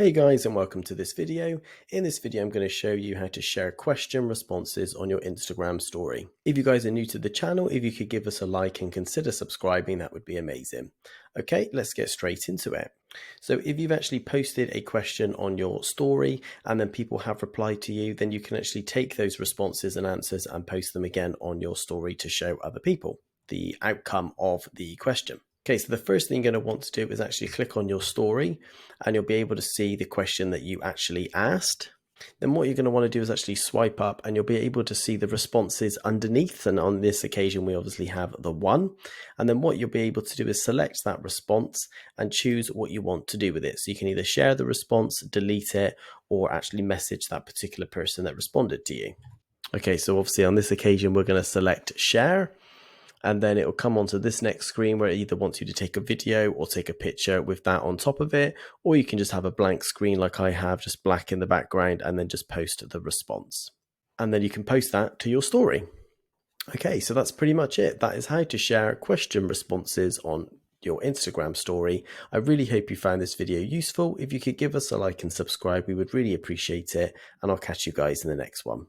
Hey guys, and welcome to this video. In this video, I'm going to show you how to share question responses on your Instagram story. If you guys are new to the channel, if you could give us a like and consider subscribing, that would be amazing. Okay, let's get straight into it. So if you've actually posted a question on your story and then people have replied to you, then you can actually take those responses and answers and post them again on your story to show other people the outcome of the question. Okay, so the first thing you're going to want to do is actually click on your story and you'll be able to see the question that you actually asked. Then what you're going to want to do is actually swipe up and you'll be able to see the responses underneath. And on this occasion, we obviously have the one. And then what you'll be able to do is select that response and choose what you want to do with it. So you can either share the response, delete it, or actually message that particular person that responded to you. Okay, so obviously on this occasion, we're going to select share. And then it will come onto this next screen where it either wants you to take a video or take a picture with that on top of it, or you can just have a blank screen like I have, just black in the background, and then just post the response. And then you can post that to your story. Okay, so that's pretty much it. That is how to share question responses on your Instagram story. I really hope you found this video useful. If you could give us a like and subscribe, we would really appreciate it. And I'll catch you guys in the next one.